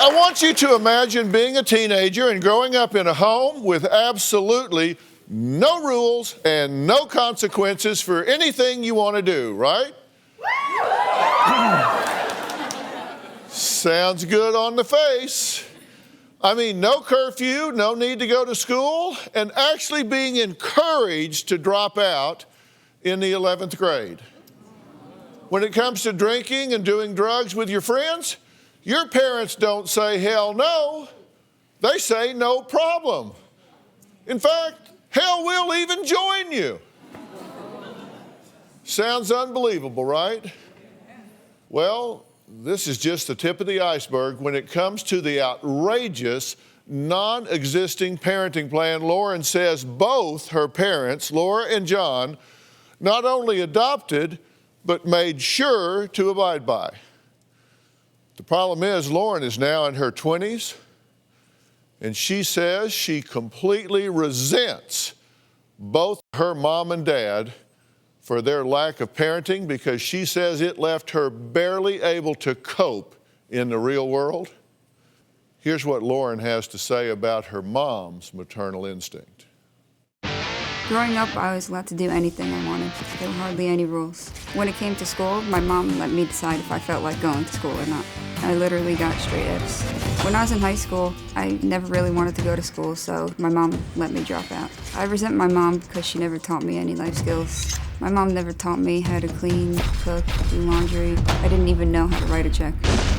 I want you to imagine being a teenager and growing up in a home with absolutely no rules and no consequences for anything you want to do, right? Sounds good on the face. I mean, no curfew, no need to go to school, and actually being encouraged to drop out in the 11th grade. When it comes to drinking and doing drugs with your friends, your parents don't say hell no, they say no problem. In fact, hell will even join you. Sounds unbelievable, right? Well, this is just the tip of the iceberg when it comes to the outrageous, non-existing parenting plan Lauren says both her parents, Laura and John, not only adopted, but made sure to abide by. The problem is Lauren is now in her 20s, and she says she completely resents both her mom and dad for their lack of parenting because she says it left her barely able to cope in the real world. Here's what Lauren has to say about her mom's maternal instinct. Growing up, I was allowed to do anything I wanted. There were hardly any rules. When it came to school, my mom let me decide if I felt like going to school or not. I literally got straight F's. When I was in high school, I never really wanted to go to school, so my mom let me drop out. I resent my mom because she never taught me any life skills. My mom never taught me how to clean, cook, do laundry. I didn't even know how to write a check.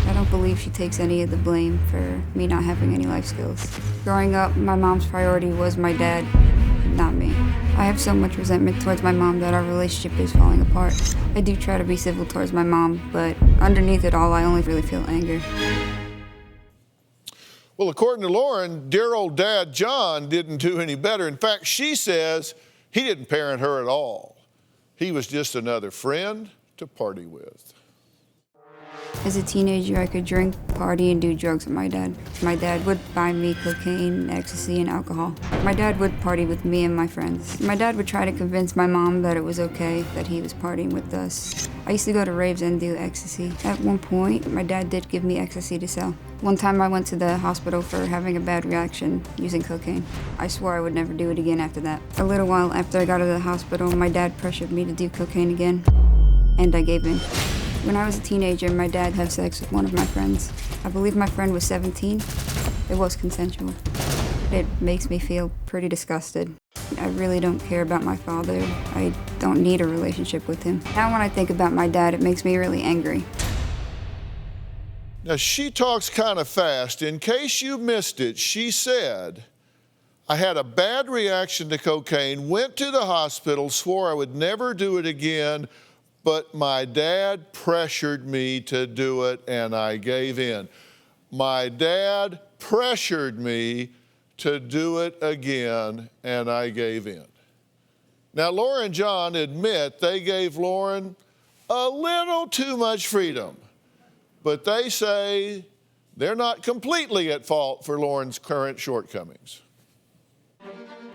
I don't believe she takes any of the blame for me not having any life skills. Growing up, my mom's priority was my dad, not me. I have so much resentment towards my mom that our relationship is falling apart. I do try to be civil towards my mom, but underneath it all, I only really feel anger. Well, according to Lauren, dear old dad John didn't do any better. In fact, she says he didn't parent her at all. He was just another friend to party with. As a teenager, I could drink, party, and do drugs with my dad. My dad would buy me cocaine, ecstasy, and alcohol. My dad would party with me and my friends. My dad would try to convince my mom that it was okay that he was partying with us. I used to go to raves and do ecstasy. At one point, my dad did give me ecstasy to sell. One time I went to the hospital for having a bad reaction using cocaine. I swore I would never do it again after that. A little while after I got out of the hospital, my dad pressured me to do cocaine again, and I gave in. When I was a teenager, my dad had sex with one of my friends. I believe my friend was 17. It was consensual. It makes me feel pretty disgusted. I really don't care about my father. I don't need a relationship with him. Now when I think about my dad, it makes me really angry. Now, she talks kind of fast. In case you missed it, she said, I had a bad reaction to cocaine, went to the hospital, swore I would never do it again, but my dad pressured me to do it and I gave in. My dad pressured me to do it again and I gave in. Now, Laura and John admit they gave Lauren a little too much freedom, but they say they're not completely at fault for Lauren's current shortcomings.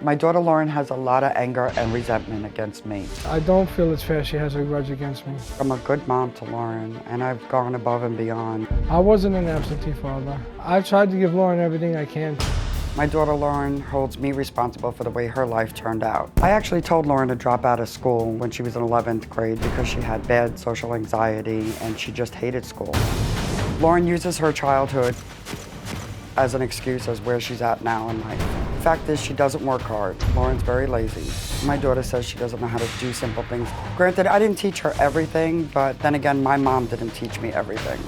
My daughter Lauren has a lot of anger and resentment against me. I don't feel it's fair she has a grudge against me. I'm a good mom to Lauren, and I've gone above and beyond. I wasn't an absentee father. I've tried to give Lauren everything I can. My daughter Lauren holds me responsible for the way her life turned out. I actually told Lauren to drop out of school when she was in 11th grade because she had bad social anxiety and she just hated school. Lauren uses her childhood as an excuse as where she's at now in life. The fact is she doesn't work hard. Lauren's very lazy. My daughter says she doesn't know how to do simple things. Granted, I didn't teach her everything, but then again, my mom didn't teach me everything.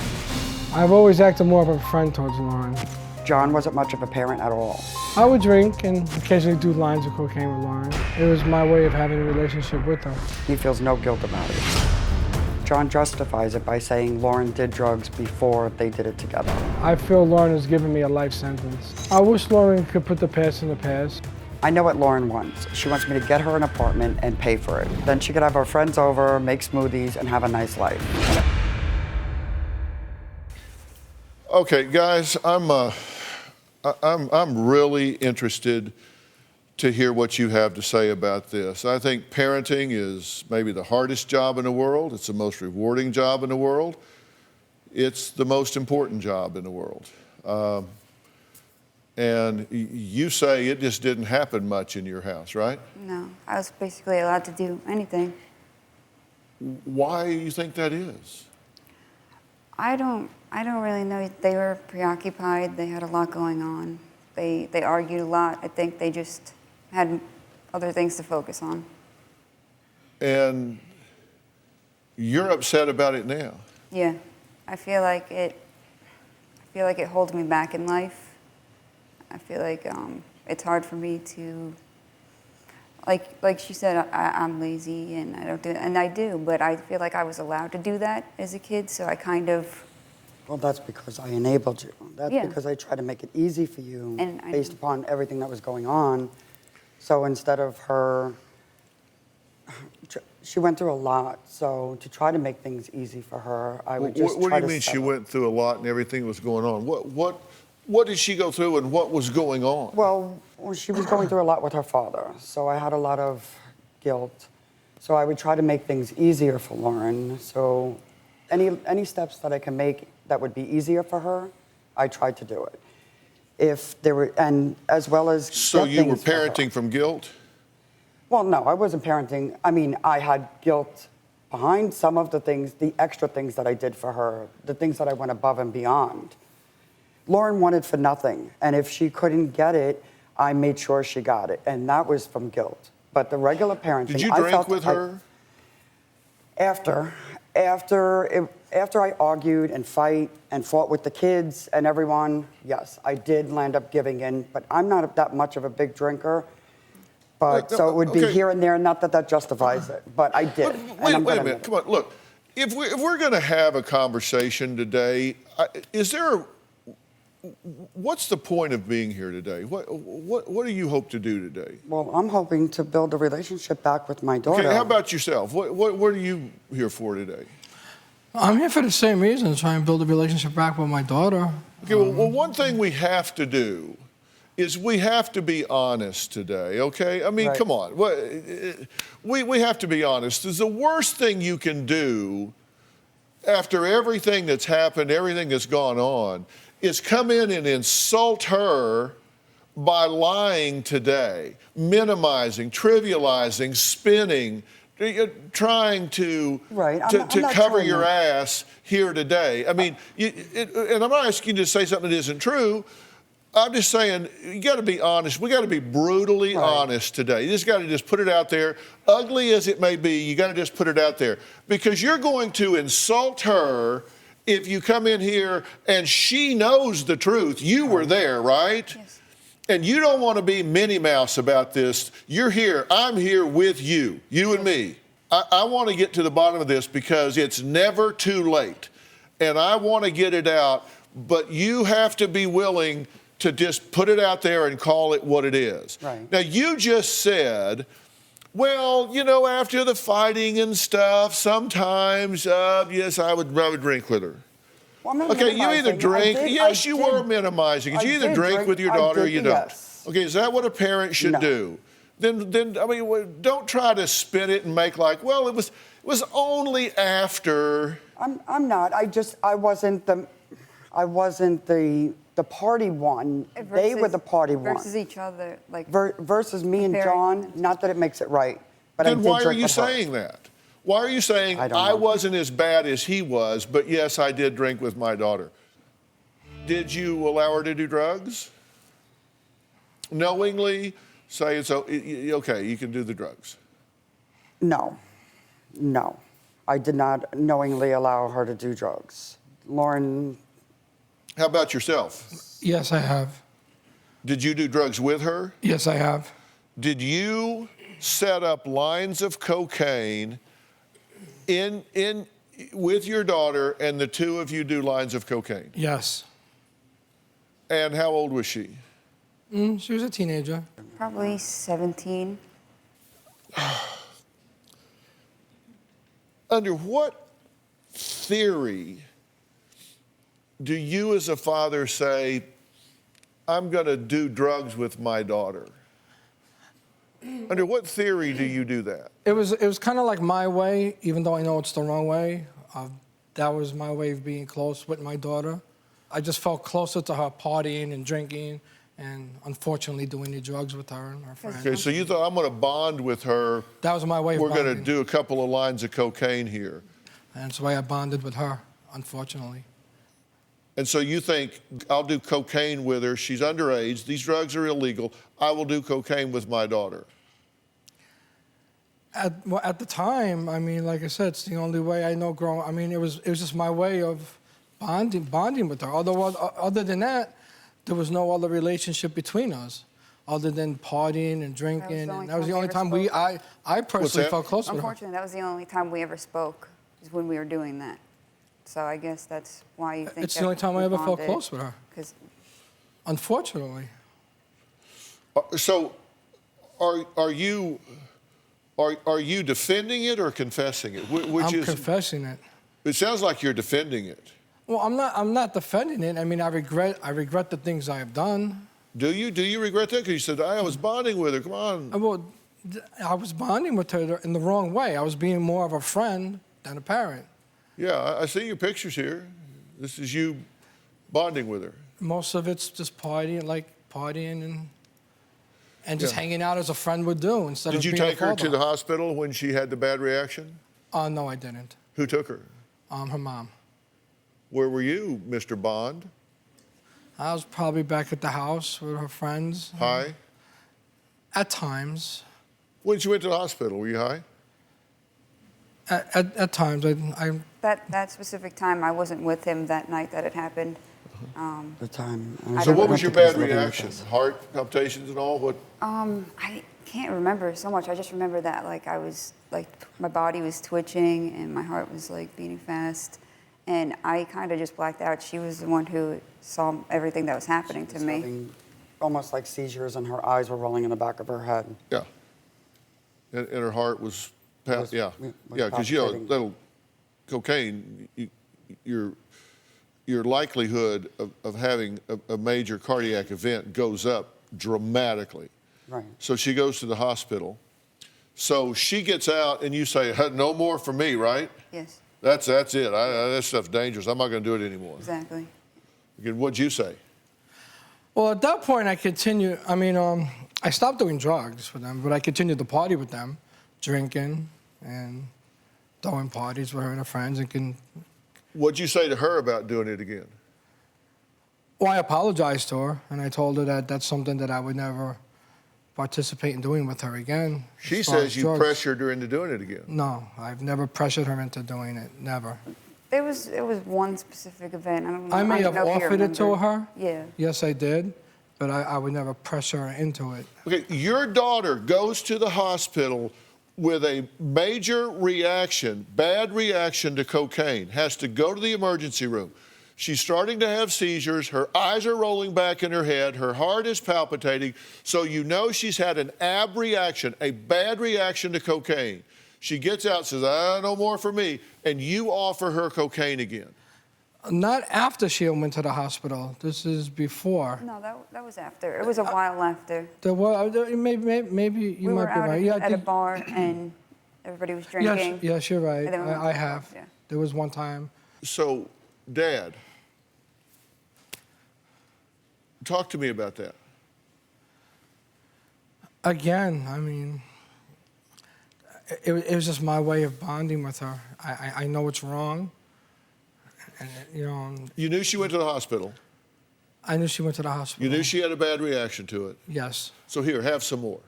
I've always acted more of a friend towards Lauren. John wasn't much of a parent at all. I would drink and occasionally do lines of cocaine with Lauren. It was my way of having a relationship with her. He feels no guilt about it. John justifies it by saying Lauren did drugs before they did it together. I feel Lauren has given me a life sentence. I wish Lauren could put the past in the past. I know what Lauren wants. She wants me to get her an apartment and pay for it. Then she could have her friends over, make smoothies, and have a nice life. Okay, guys, I'm really interested to hear what you have to say about this. I think parenting is maybe the hardest job in the world. It's the most rewarding job in the world. It's the most important job in the world. And you say it just didn't happen much in your house, right? No, I was basically allowed to do anything. Why do you think that is? I don't really know. They were preoccupied. They had a lot going on. They argued a lot. I think they just had other things to focus on. And you're upset about it now. Yeah, I feel like it holds me back in life. I feel like it's hard for me to, like she said, I'm lazy and I don't do it, and I do, but I feel like I was allowed to do that as a kid, so I kind of. Well, that's because I enabled you. That's Yeah. because I tried to make it easy for you And based upon everything that was going on. So instead of her, she went through a lot. So to try to make things easy for her, I would just What try do you to mean she settle. went through a lot and everything was going on? What did she go through and what was going on? Well, she was going through a lot with her father. So I had a lot of guilt. So I would try to make things easier for Lauren. So any steps that I can make that would be easier for her, I tried to do it. If there were, and as well as So get you were things for her. parenting from guilt? Well, no, I wasn't parenting. I mean, I had guilt behind some of the things, the extra things that I did for her, the things that I went above and beyond. Lauren wanted for nothing, and if she couldn't get it, I made sure she got it, and that was from guilt. But the regular parenting, Did you I drink felt with her? After I argued and fought with the kids and everyone, yes, I did land up giving in, but I'm not that much of a big drinker. But No, so it would be okay. here and there, not that justifies it, but I did. Wait a minute, come on, look. If we're going to have a conversation today, what's the point of being here today? What do you hope to do today? Well, I'm hoping to build a relationship back with my daughter. Okay, how about yourself? What are you here for today? I'm here for the same reason, trying to build a relationship back with my daughter. Okay, well, one thing we have to do is we have to be honest today, okay? I mean, Right. come on. We have to be honest. It's the worst thing you can do after everything that's happened, everything that's gone on, is come in and insult her by lying today, minimizing, trivializing, spinning, trying to Right. I'm not cover trying your to- ass here today. I mean, and I'm not asking you to say something that isn't true. I'm just saying, you got to be honest. We got to be brutally Right. honest today. You just got to just put it out there. Ugly as it may be, you got to just put it out there. Because you're going to insult her if you come in here and she knows the truth. You were there, right? Yes. And you don't want to be Minnie Mouse about this. You're here. I'm here with you, you and me. I want to get to the bottom of this because it's never too late. And I want to get it out, but you have to be willing to just put it out there and call it what it is. Right. Now, you just said, well, after the fighting and stuff, sometimes, yes, I would drink with her. Well, I'm not Okay, you either minimizing. drink. Yes, you were did. minimizing it. I You either did drink with your daughter or you don't. Yes. Okay, is that what a parent should No. do? Then I mean, don't try to spin it and make like, well, it was only after. I'm not. I wasn't the party one. They were the party one. Versus each other, like. Versus me and comparing. John. Not that it makes it right, but I Then did why are drink you with her. saying that? Why are you saying I don't I know. wasn't as bad as he was, but yes, I did drink with my daughter? Did you allow her to do drugs? Knowingly say it's okay, you can do the drugs. No. I did not knowingly allow her to do drugs. Lauren, How about yourself? Yes, I have. Did you do drugs with her? Yes, I have. Did you set up lines of cocaine in with your daughter and the two of you do lines of cocaine? Yes. And how old was she? She was a teenager. Probably 17. Under what theory do you as a father say, I'm going to do drugs with my daughter? Under what theory do you do that? It was kind of like my way, even though I know it's the wrong way. That was my way of being close with my daughter. I just felt closer to her partying and drinking and unfortunately doing the drugs with her and her friends. Okay, so you thought, I'm going to bond with her. That was my way of We're bonding. going to do a couple of lines of cocaine here. And that's why I bonded with her, unfortunately. And so you think, I'll do cocaine with her. She's underage. These drugs are illegal. I will do cocaine with my daughter. At the time, I mean, like I said, it's the only way I know growing. I mean, it was just my way of bonding with her. Other than that, there was no other relationship between us, other than partying and drinking. And that was the only time I personally felt close with her. Unfortunately, that was the only time we ever spoke, is when we were doing that. So I guess that's why you think It's the only time I ever felt close with her. 'Cause Unfortunately. So are you defending it or confessing it? I'm confessing it. It sounds like you're defending it. Well, I'm not defending it. I mean, I regret the things I have done. Do you? Do you regret that? Because you said, I was bonding with her. Come on. Well, I was bonding with her in the wrong way. I was being more of a friend than a parent. Yeah, I see your pictures here. This is you bonding with her. Most of it's just partying and just hanging out as a friend would do instead of Did you being a take her to father. the hospital when she had the bad reaction? No, I didn't. Who took her? Her mom. Where were you, Mr. Bond? I was probably back at the house with her friends. High? At times. When she went to the hospital, were you high? At times, that specific time, I wasn't with him that night that it happened. The time. So what was your bad reaction? Heart palpitations and all? What? I can't remember so much. I just remember that I was my body was twitching and my heart was beating fast, and I kind of just blacked out. She was the one who saw everything that was happening to me. Having almost like seizures, and her eyes were rolling in the back of her head. Yeah. And her heart was, because palpitating. that'll cocaine. Your likelihood of having a major cardiac event goes up dramatically. Right. So she goes to the hospital. So she gets out, and you say, no more for me, right? Yes. That's it. That stuff's dangerous. I'm not going to do it anymore. Exactly. Again, what'd you say? Well, at that point, I continued. I mean, I stopped doing drugs with them, but I continued to party with them, drinking and throwing parties with her and her friends. What'd you say to her about doing it again? Well, I apologized to her, and I told her that that's something that I would never participate in doing with her again. She as far says as you drugs. pressured her into doing it again. No, I've never pressured her into doing it. Never. It was one specific event. I don't know. I may don't have know if you offered it to remember. her. Yeah. Yes, I did, but I would never pressure her into it. Okay, your daughter goes to the hospital with a major reaction, bad reaction to cocaine, has to go to the emergency room. She's starting to have seizures. Her eyes are rolling back in her head. Her heart is palpitating. So you know she's had an ab reaction, a bad reaction to cocaine. She gets out, says, no more for me. And you offer her cocaine again. Not after she went to the hospital. This is before. No, that was after. It was a while after. There was, maybe you We might were be out right. at a bar and everybody was drinking. Yes, you're right. And then we went to I the have. club, yeah. There was one time. So, Dad, talk to me about that. Again, I mean, it was just my way of bonding with her. I know it's wrong. And, You knew she went to the hospital. I knew she went to the hospital. You knew she had a bad reaction to it. Yes. So here, have some more.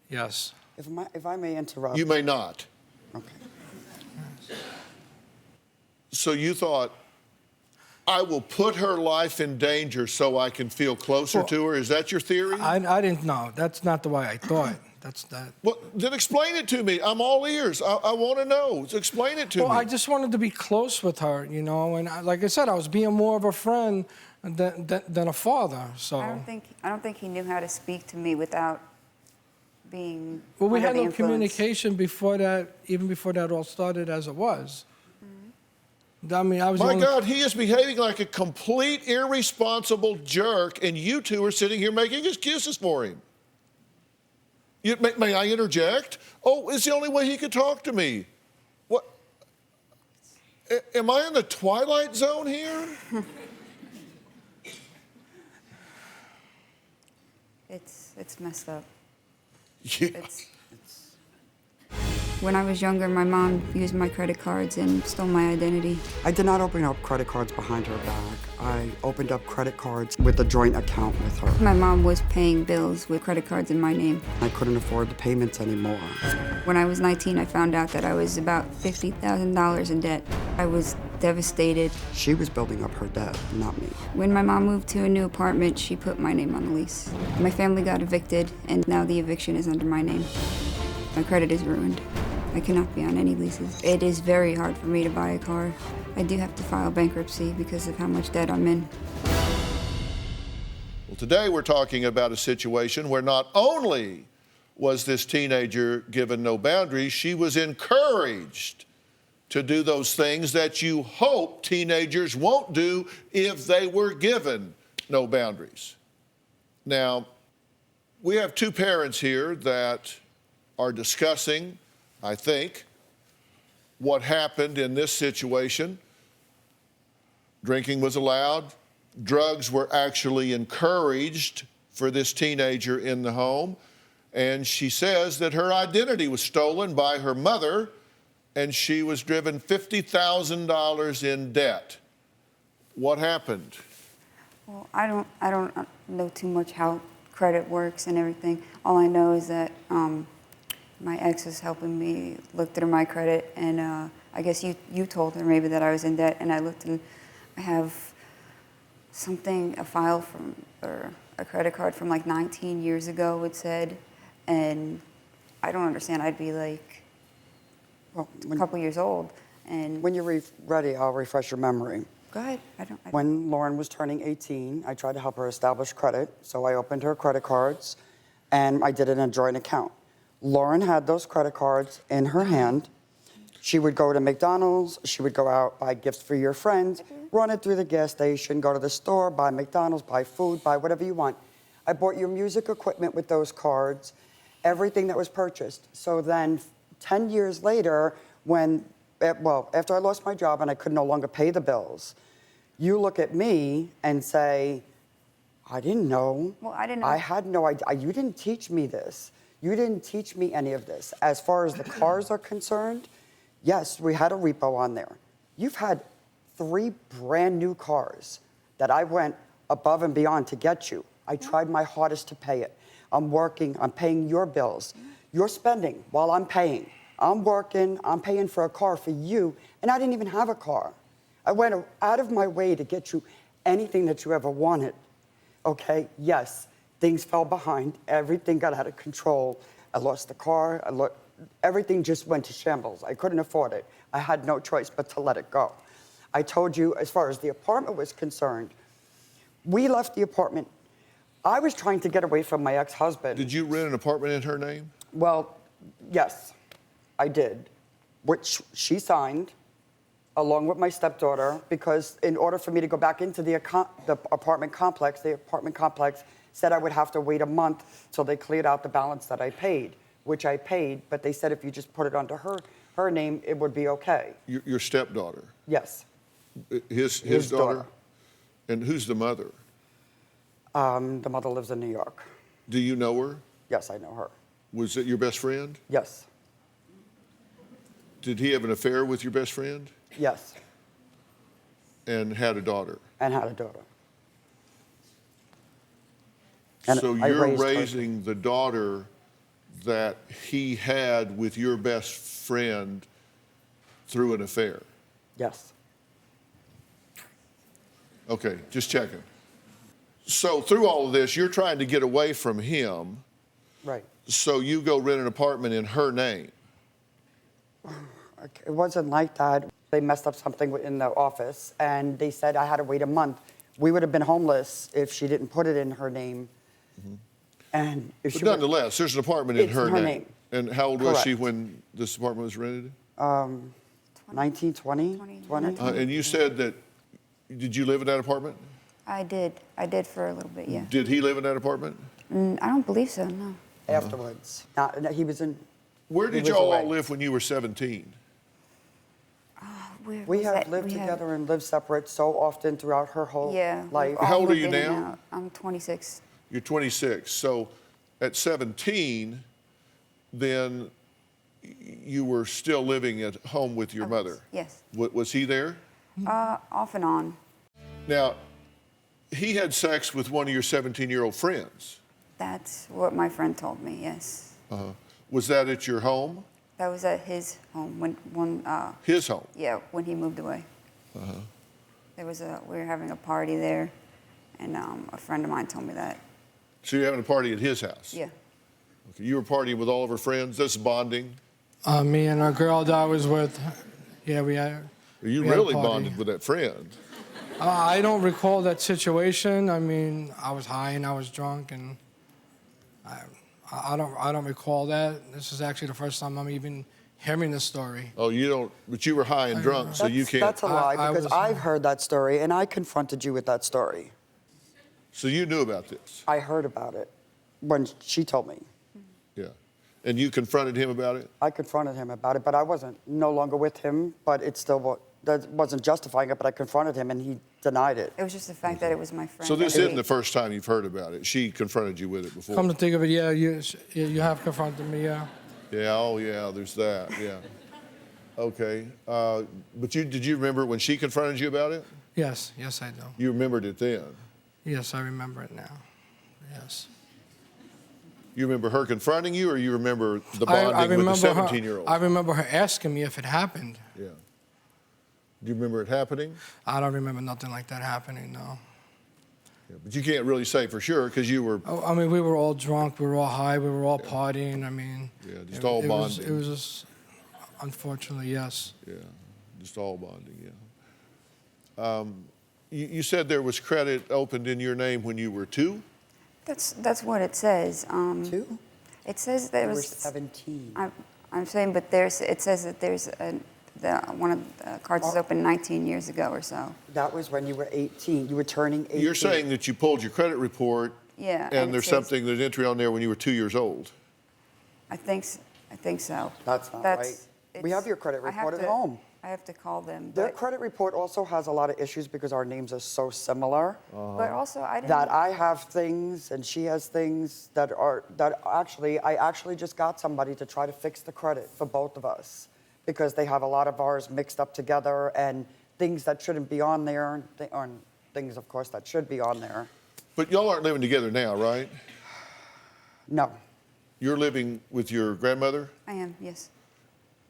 Yes. If I may interrupt. You may not. Okay. So you thought, I will put her life in danger so I can feel closer to her? Is that your theory? I didn't know. That's not the way I thought. That's that. Well, then explain it to me. I'm all ears. I want to know. So explain it to me. Well, I just wanted to be close with her, and like I said, I was being more of a friend than a father. So. I don't think he knew how to speak to me without being. Well, we under had the no influence. communication before that, even before that all started as it was. I mean, I was. My God, he is behaving like a complete irresponsible jerk, and you two are sitting here making excuses for him. May I interject? Oh, it's the only way he could talk to me. What? Am I in the twilight zone here? It's messed up. Yeah. When I was younger, my mom used my credit cards and stole my identity. I did not open up credit cards behind her back. I opened up credit cards with a joint account with her. My mom was paying bills with credit cards in my name. I couldn't afford the payments anymore. When I was 19, I found out that I was about $50,000 in debt. I was devastated. She was building up her debt, not me. When my mom moved to a new apartment, she put my name on the lease. My family got evicted, and now the eviction is under my name. My credit is ruined. I cannot be on any leases. It is very hard for me to buy a car. I do have to file bankruptcy because of how much debt I'm in. Well, today we're talking about a situation where not only was this teenager given no boundaries, she was encouraged to do those things that you hope teenagers won't do if they were given no boundaries. Now, we have two parents here that are discussing, I think, what happened in this situation. Drinking was allowed. Drugs were actually encouraged for this teenager in the home. And she says that her identity was stolen by her mother and she was driven $50,000 in debt. What happened? Well, I don't know too much how credit works and everything. All I know is that my ex is helping me look through my credit, and I guess you told her maybe that I was in debt, and I looked and I have a file from, or a credit card from like 19 years ago, it said, and I don't understand. I'd be like, well, a couple years old, and... When you're ready, I'll refresh your memory. Go ahead. When Lauren was turning 18, I tried to help her establish credit, so I opened her credit cards, and I did it in a joint account. Lauren had those credit cards in her hand. She would go to McDonald's, she would go out, buy gifts for your friends, run it through the gas station, go to the store, buy McDonald's, buy food, buy whatever you want. I bought your music equipment with those cards, everything that was purchased. So then 10 years later, after I lost my job and I could no longer pay the bills, you look at me and say, I didn't know. Well, I didn't know. I had no idea. You didn't teach me this. You didn't teach me any of this. As far as the cars are concerned, yes, we had a repo on there. You've had 3 brand new cars that I went above and beyond to get you. I tried my hardest to pay it. I'm working, I'm paying your bills. You're spending while I'm paying. I'm working, I'm paying for a car for you, and I didn't even have a car. I went out of my way to get you anything that you ever wanted. Okay, yes, things fell behind, everything got out of control. I lost the car, everything just went to shambles. I couldn't afford it. I had no choice but to let it go. I told you, as far as the apartment was concerned, we left the apartment. I was trying to get away from my ex-husband. Did you rent an apartment in her name? Well, yes, I did, which she signed along with my stepdaughter, because in order for me to go back into the apartment complex said I would have to wait a month till they cleared out the balance that I paid, which I paid, but they said if you just put it under her name, it would be okay. Your stepdaughter? Yes. His daughter? And who's the mother? The mother lives in New York. Do you know her? Yes, I know her. Was it your best friend? Yes. Did he have an affair with your best friend? Yes. And had a daughter? And had a daughter. And so I you're raised raising the daughter that he had with your best friend through an affair? Yes. Okay, just checking. So through all of this, you're trying to get away from him. Right. So you go rent an apartment in her name. It wasn't like that. They messed up something in the office, and they said I had to wait a month. We would have been homeless if she didn't put it in her name. Mm-hmm. And if But she nonetheless, there's an apartment in her name. And how old was she Correct. when this apartment was rented? 19, 20? 20? And you said that, did you live in that apartment? I did. I did for a little bit, yeah. Did he live in that apartment? I don't believe so, no. Afterwards. He was in... Where did he was y'all away. all live when you were 17? We have lived together and lived separate so often throughout her whole life. How old are you moved in and now? out. I'm 26. You're 26. So at 17, then you were still living at home with your mother. Yes. Was he there? Off and on. Now, he had sex with one of your 17-year-old friends. That's what my friend told me. Yes. Was that at your home? That was at his home when His home? yeah, when he moved away. We were having a party there, and a friend of mine told me that. So you're having a party at his house? Yeah. Okay. You were partying with all of her friends? This is bonding? Me and a girl that I was with, yeah, we had. You we had a really party. bonded with that friend. I don't recall that situation. I mean, I was high and I was drunk, and I don't recall that. This is actually the first time I'm even hearing this story. Oh, you don't, but you were high and drunk, so you can't. That's a lie, I because was- I've heard that story, and I confronted you with that story. So you knew about this? I heard about it when she told me. Yeah. And you confronted him about it? I confronted him about it, but I wasn't no longer with him, but it still that wasn't justifying it, but I confronted him, and he denied it. It was just the fact that it was my friend. So this that isn't we- the first time you've heard about it. She confronted you with it before. Come to think of it, yeah, you have confronted me, yeah. Yeah, oh yeah, there's that, yeah. Okay, but did you remember when she confronted you about it? Yes, I do. You remembered it then. Yes, I remember it now. Yes. You remember her confronting you, or you remember the I bonding with the remember 17-year-old? I remember her asking me if it happened. Yeah. Do you remember it happening? I don't remember nothing like that happening, no. Yeah, but you can't really say for sure because you were. I mean, we were all drunk, we were all high, we were all partying. I mean, Yeah, just all it bonding. it was just, unfortunately, yes. Yeah, just all bonding, yeah. You said there was credit opened in your name when you were 2? That's what it says. 2? It says there You were was 17. I'm saying, but it says that there's one of the cards is open 19 years ago or so. That was when you were 18. You were turning 18. You're saying that you pulled your credit report, Yeah. and it there's says- there's entry on there when you were 2 years old. I think so. That's not right. We have your credit I have report at to- home. I have to call them. Their But, credit report also has a lot of issues because our names are so similar. but also, I didn't. That I have things and she has things that I actually just got somebody to try to fix the credit for both of us because they have a lot of ours mixed up together and things that shouldn't be on there and things, of course, that should be on there. But y'all aren't living together now, right? No, You're living with your grandmother, I am, yes.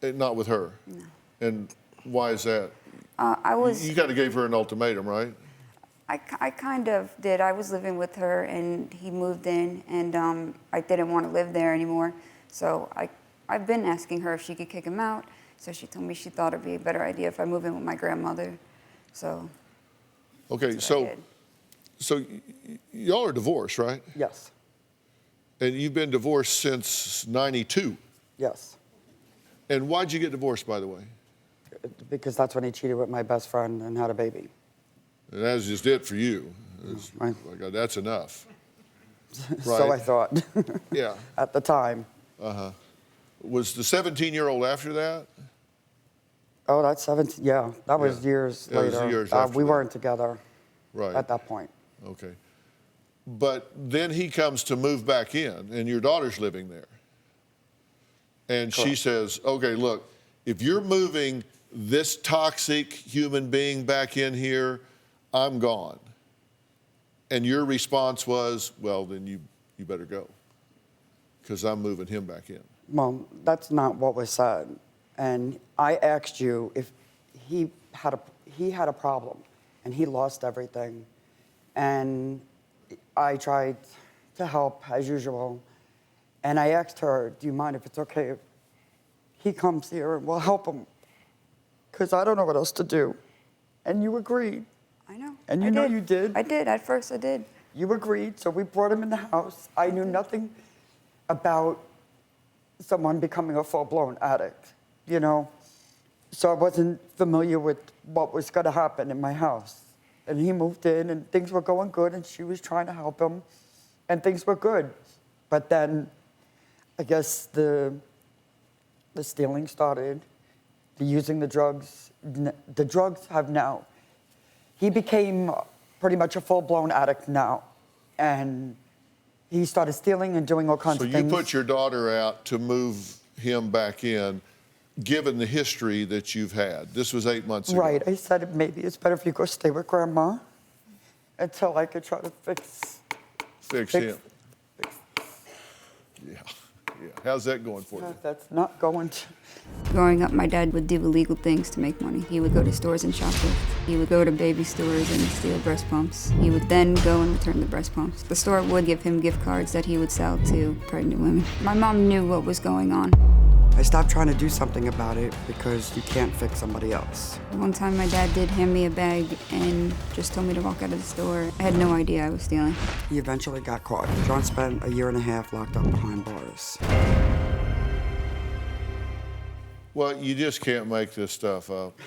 and not with her. No. And why is that? I was. You kind of gave her an ultimatum, right? I kind of did. I was living with her, and he moved in, and I didn't want to live there anymore. So I've been asking her if she could kick him out. So she told me she thought it'd be a better idea if I move in with my grandmother. So. Okay, that's what I did. so y'all are divorced, right? yes, And you've been divorced since '92. yes. And why'd you get divorced, by the way? Because that's when he cheated with my best friend and had a baby. And that was just it for you. Right. Like, that's enough. So I Right. thought Yeah. at the time. Was the 17-year-old after that? Oh, that's 17. Yeah, that was Yeah. years Yeah, it was later. years after We that. weren't together Right. at that point. Okay. But then he comes to move back in, and your daughter's living there. And she Correct. says, okay, look, if you're moving this toxic human being back in here, I'm gone. And your response was, well, then you better go, because I'm moving him back in. Well, that's not what was said. And I asked you if he had a problem, and he lost everything. And I tried to help as usual. And I asked her, do you mind if it's okay if he comes here and we'll help him? Because I don't know what else to do. And you agreed. I know. And you I know did. you did. I did. At first, I did. You agreed, so we brought him in the house. I knew nothing about someone becoming a full-blown addict, you know? So I wasn't familiar with what was gonna happen in my house. And he moved in, and things were going good, and she was trying to help him, and things were good. But then, I guess the stealing started, the using the drugs The drugs have now. He became pretty much a full-blown addict now. And he started stealing and doing all kinds of things. So you put your daughter out to move him back in, given the history that you've had. This was 8 months ago. Right. I said maybe it's better if you go stay with Grandma until I could try to Fix him. Yeah. How's that going for you? That's not going to. Growing up, my dad would do illegal things to make money. He would go to stores and shoplift. He would go to baby stores and steal breast pumps. He would then go and return the breast pumps. The store would give him gift cards that he would sell to pregnant women. My mom knew what was going on. I stopped trying to do something about it because you can't fix somebody else. One time my dad did hand me a bag and just told me to walk out of the store. I had no idea I was stealing. He eventually got caught. John spent a year and a half locked up behind bars. Well, you just can't make this stuff up.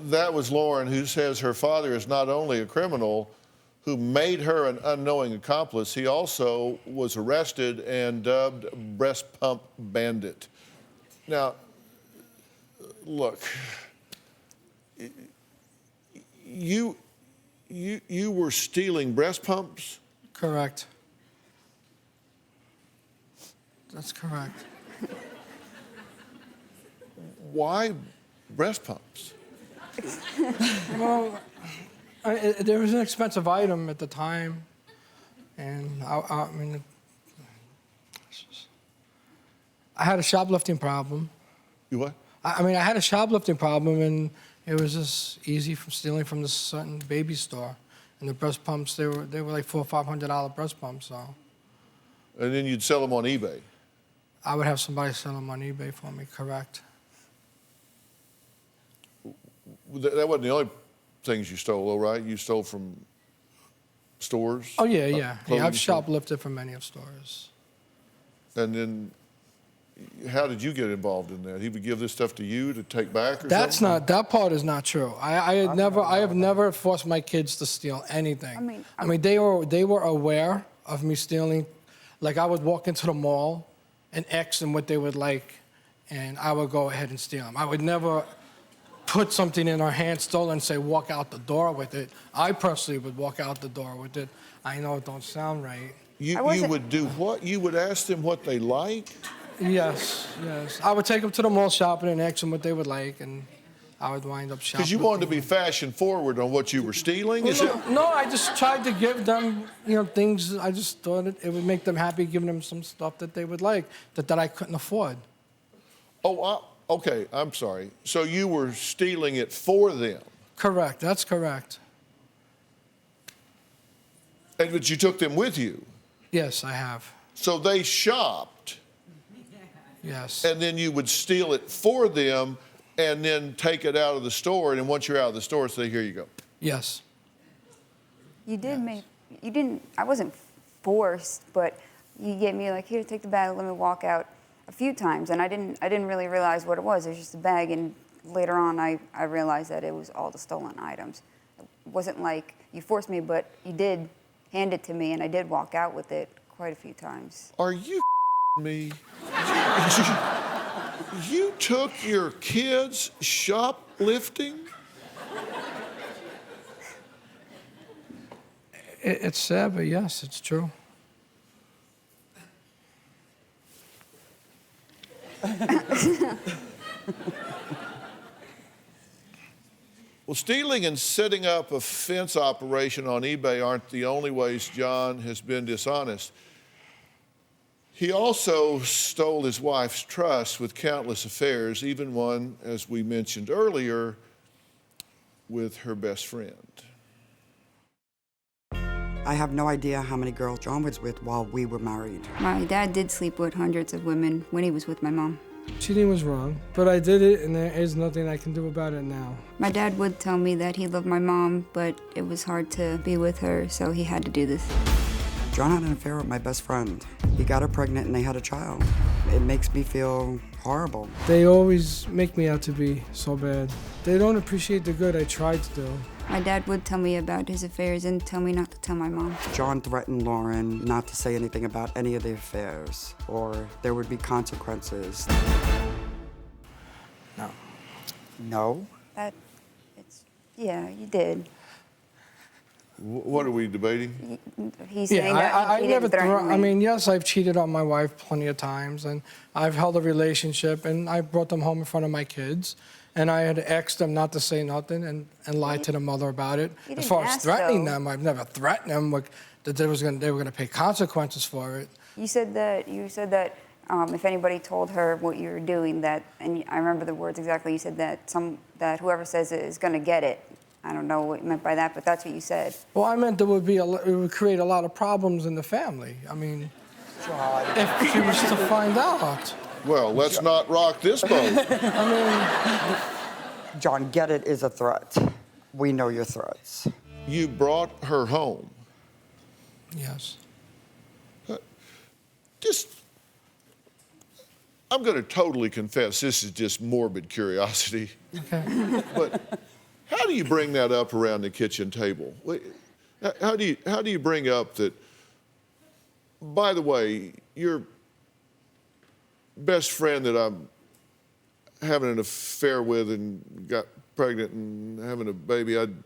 That was Lauren, who says her father is not only a criminal who made her an unknowing accomplice, he also was arrested and dubbed Breast Pump Bandit. Now, look, you were stealing breast pumps? Correct. That's correct. Why breast pumps? Well, there was an expensive item at the time, and I mean, I had a shoplifting problem. You what? I mean, I had a shoplifting problem, and it was just easy from stealing from this certain baby store. And the breast pumps, they were like $400 or $500 breast pumps. So. And then you'd sell them on eBay. I would have somebody sell them on eBay for me. Correct. That wasn't the only things you stole, though, right? You stole from stores? Oh yeah, yeah. clothing I've stores? shoplifted from many of stores. And then, how did you get involved in that? He would give this stuff to you to take back, or That's something? not. That part is not true. I have never forced my kids to steal anything. I mean, they were aware of me stealing. Like I would walk into the mall and ask them what they would like, and I would go ahead and steal them. I would never put something in our hand, stolen, and say walk out the door with it. I personally would walk out the door with it. I know it don't sound right. You would do what? You would ask them what they like? Yes, yes. I would take them to the mall shopping and ask them what they would like, and I would wind up shopping. Because you wanted to be fashion forward on what you were stealing? Is it? No, I just tried to give them, things. I just thought it would make them happy, giving them some stuff that they would like, that I couldn't afford. Oh, okay, I'm sorry. So you were stealing it for them? Correct, that's correct. But you took them with you? Yes, I have. So they shopped, Yes. and then you would steal it for them, and then take it out of the store, and then once you're out of the store, say, here you go. Yes. You didn't, I wasn't forced, but you gave me like, here, take the bag, let me walk out a few times, and I didn't really realize what it was. It was just a bag, and later on I realized that it was all the stolen items. It wasn't like you forced me, but you did hand it to me, and I did walk out with it quite a few times. Are you me? You took your kids shoplifting? It's sad, but yes, it's true. Well, stealing and setting up a fence operation on eBay aren't the only ways John has been dishonest. He also stole his wife's trust with countless affairs, even one, as we mentioned earlier, with her best friend. I have no idea how many girls John was with while we were married. My dad did sleep with hundreds of women when he was with my mom. Cheating was wrong, but I did it, and there is nothing I can do about it now. My dad would tell me that he loved my mom, but it was hard to be with her, so he had to do this. John had an affair with my best friend. He got her pregnant and they had a child. It makes me feel horrible. They always make me out to be so bad. They don't appreciate the good I tried to do. My dad would tell me about his affairs and tell me not to tell my mom. John threatened Lauren not to say anything about any of the affairs, or there would be consequences. No. No. Yeah, you did. What are we debating? He's saying that I he never. didn't threaten me. I mean, yes, I've cheated on my wife plenty of times, and I've held a relationship, and I brought them home in front of my kids, and I had asked them not to say nothing, and lied to the mother about it. You As didn't far as ask, threatening though. them, I've never threatened them that they were going to pay consequences for it. You said that if anybody told her what you were doing, and I remember the words exactly. You said that whoever says it is going to get it. I don't know what you meant by that, but that's what you said. Well, I meant it would create a lot of problems in the family. I mean, if she was to find out. Well, let's not rock this boat. John, get it is a threat. We know your threats. You brought her home. Yes. I'm going to totally confess, this is just morbid curiosity. Okay. But how do you bring that up around the kitchen table? How do you bring up that, by the way, your best friend that I'm having an affair with and got pregnant and having a baby, I'd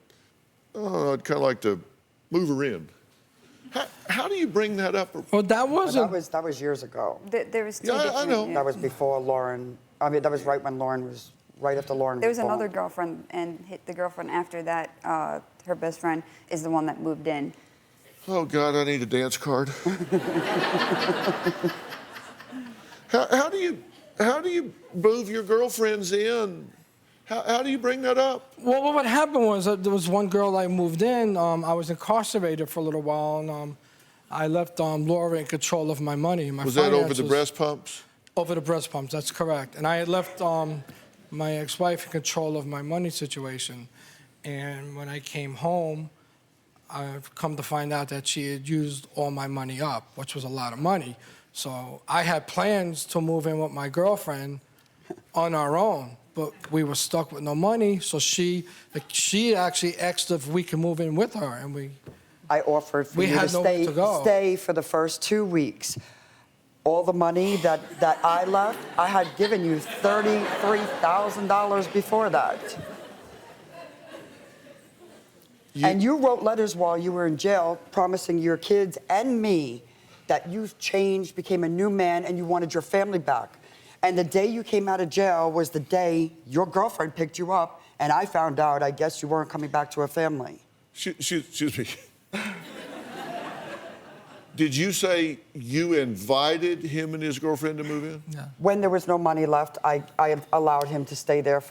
kind of like to move her in. How do you bring that up? Well, that wasn't. That was years ago. There was two Yeah, I different. know. That was before Lauren. I mean, that was right after Lauren There was born. another girlfriend, and the girlfriend after that, her best friend, is the one that moved in. Oh, God, I need a dance card. How do you move your girlfriends in? How do you bring that up? Well, what happened was there was one girl I moved in. I was incarcerated for a little while, and I left Laura in control of my money, my Was that over the finances. breast pumps? Over the breast pumps, that's correct. And I had left my ex-wife in control of my money situation. And when I came home, I've come to find out that she had used all my money up, which was a lot of money. So I had plans to move in with my girlfriend on our own, but we were stuck with no money. So she actually asked if we could move in with her, and I offered for We you had to nowhere to go. stay for the first 2 weeks. All the money that I left, I had given you $33,000 before that. And you wrote letters while you were in jail promising your kids and me that you've changed, became a new man, and you wanted your family back. And the day you came out of jail was the day your girlfriend picked you up, and I found out, I guess, you weren't coming back to her family. Excuse me. Did you say you invited him and his girlfriend to move in? yeah. When there was no money left, I allowed him to stay there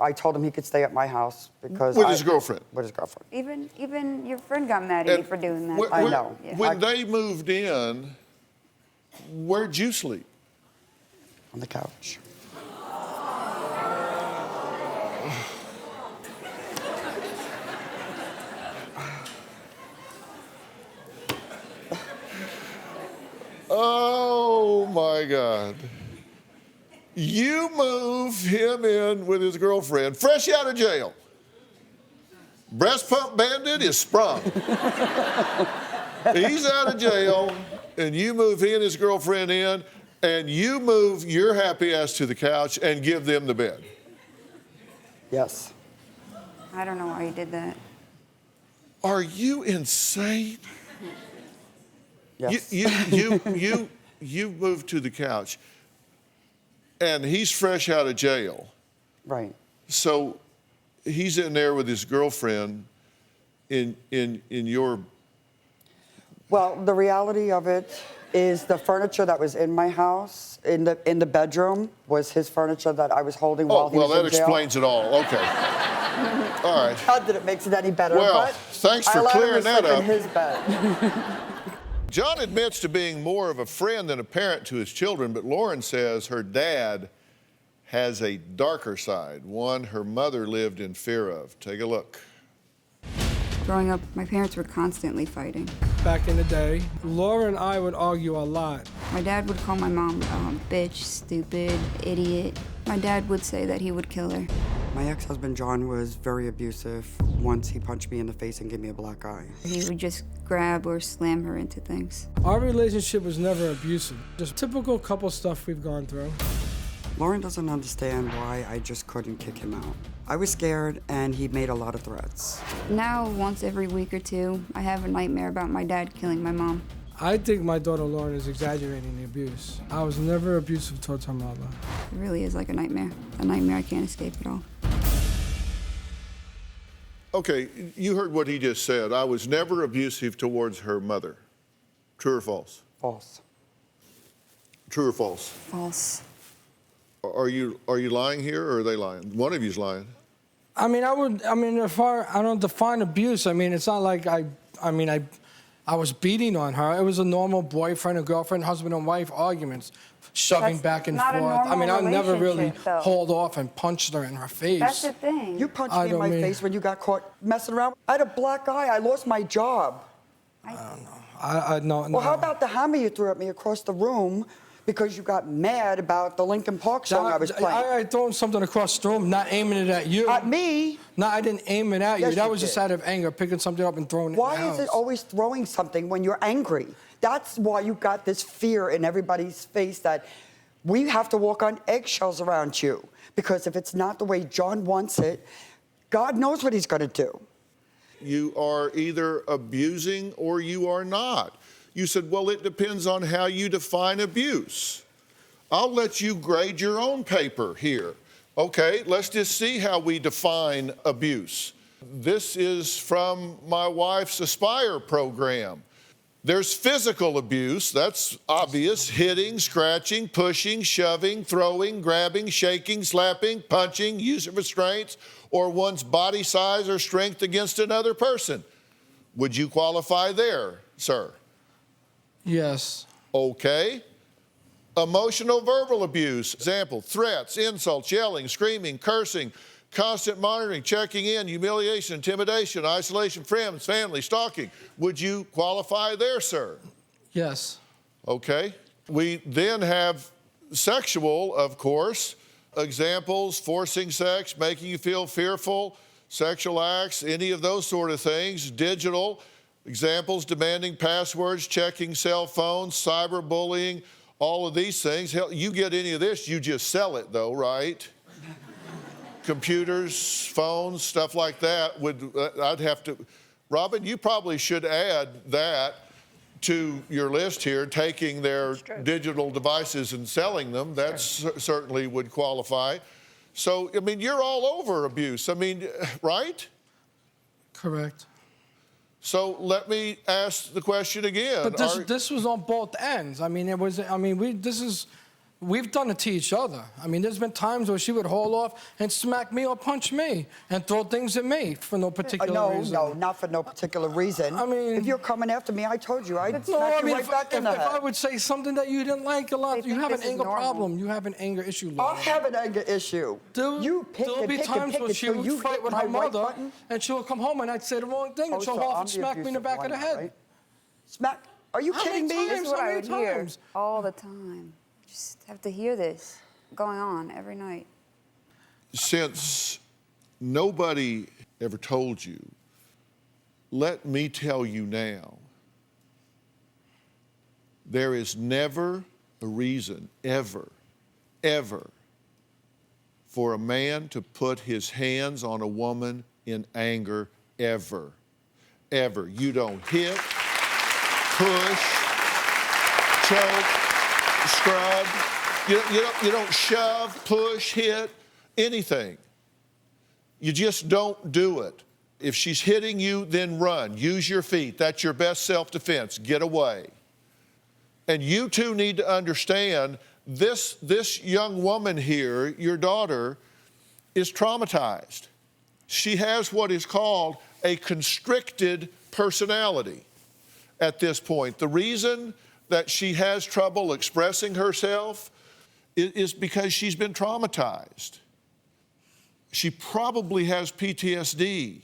I told him he could stay at my house because With his girlfriend? With his girlfriend. Even your friend got mad at you for doing that. I know. Yeah. When they moved in, where'd you sleep? On the couch. Oh, my God. You move him in with his girlfriend, fresh out of jail. Breast Pump Bandit is sprung. He's out of jail, and you move he and his girlfriend in, and you move your happy ass to the couch and give them the bed. Yes. I don't know why you did that. Are you insane? Yes. You moved to the couch, and he's fresh out of jail. Right. So he's in there with his girlfriend in your... Well, the reality of it is the furniture that was in my house, in the bedroom, was his furniture that I was holding while he was in jail. Well, that explains it all. Okay. All right. Not that it makes it any better, Well, but thanks for I allowed him clearing to that sleep up. in his bed. John admits to being more of a friend than a parent to his children, but Lauren says her dad has a darker side, one her mother lived in fear of. Take a look. Growing up, my parents were constantly fighting. Back in the day, Laura and I would argue a lot. My dad would call my mom bitch, stupid, idiot. My dad would say that he would kill her. My ex-husband, John, was very abusive. Once he punched me in the face and gave me a black eye. He would just grab or slam her into things. Our relationship was never abusive. Just typical couple stuff we've gone through. Lauren doesn't understand why I just couldn't kick him out. I was scared, and he made a lot of threats. Now, once every week or two, I have a nightmare about my dad killing my mom. I think my daughter Lauren is exaggerating the abuse. I was never abusive towards her mother. It really is like a nightmare I can't escape at all. Okay, you heard what he just said. I was never abusive towards her mother. True or false? False. True or false? False. Are you lying here, or are they lying? One of you's lying. I don't define abuse. I mean, it's not like I was beating on her. It was a normal boyfriend and girlfriend, husband and wife arguments, shoving That's back and not a forth. I mean, I normal never really relationship, though. hauled off and punched her in her face. That's the thing. You punched I me in don't my mean- face when you got caught messing around. I had a black eye. I lost my job. No. Well, how about the hammer you threw at me across the room because you got mad about the Linkin Park song I was playing? I thrown something across the room, not aiming it at you. At me? No, I didn't aim it at you. Yes, That you was just did. out of anger, picking something up and throwing it in Why the is house. it always throwing something when you're angry? That's why you got this fear in everybody's face that we have to walk on eggshells around you. Because if it's not the way John wants it, God knows what he's going to do. You are either abusing or you are not. You said, well, it depends on how you define abuse. I'll let you grade your own paper here. Okay, let's just see how we define abuse. This is from my wife's Aspire program. There's physical abuse, that's obvious: hitting, scratching, pushing, shoving, throwing, grabbing, shaking, slapping, punching, use of restraints, or one's body size or strength against another person. Would you qualify there, sir? Yes. Okay. Emotional verbal abuse, example: threats, insults, yelling, screaming, cursing, constant monitoring, checking in, humiliation, intimidation, isolation, friends, family, stalking. Would you qualify there, sir? Yes. Okay. We then have sexual, of course. Examples: forcing sex, making you feel fearful, sexual acts, any of those sort of things. Digital examples: demanding passwords, checking cell phones, cyberbullying, all of these things. Hell, you get any of this, you just sell it though, right? Computers, phones, stuff like that I'd have to. Robin, you probably should add that to your list here, taking their digital devices and selling them. That certainly would qualify. So, I mean, you're all over abuse. I mean, right? Correct. So let me ask the question again. But this was on both ends. I mean, we've done it to each other. I mean, there's been times where she would haul off and smack me or punch me and throw things at me for no particular reason. No, not for no particular reason. I mean, if you're coming after me, I told you, I'd No, smack I you mean, right back in the if head. I would say something that you didn't like a lot, They you think have an this is anger normal. problem. You have an anger issue, I'll Laura. have an anger issue. There'll be times when she would you fight hit with my her right mother, button. and she would come home and I'd say the wrong thing, and she'll so go off I'm and the smack me in the abusive back of the one, head. right? Smack? Are you How kidding many me? times? This is what How I many would hear times? all the time. Just have to hear this going on every night. Since nobody ever told you, let me tell you now. There is never a reason, ever, for a man to put his hands on a woman in anger, ever. You don't hit, push, choke, scrub. You don't shove, push, hit, anything. You just don't do it. If she's hitting you, then run. Use your feet. That's your best self-defense. Get away. And you two need to understand this young woman here, your daughter, is traumatized. She has what is called a constricted personality at this point. The reason that she has trouble expressing herself is because she's been traumatized. She probably has PTSD.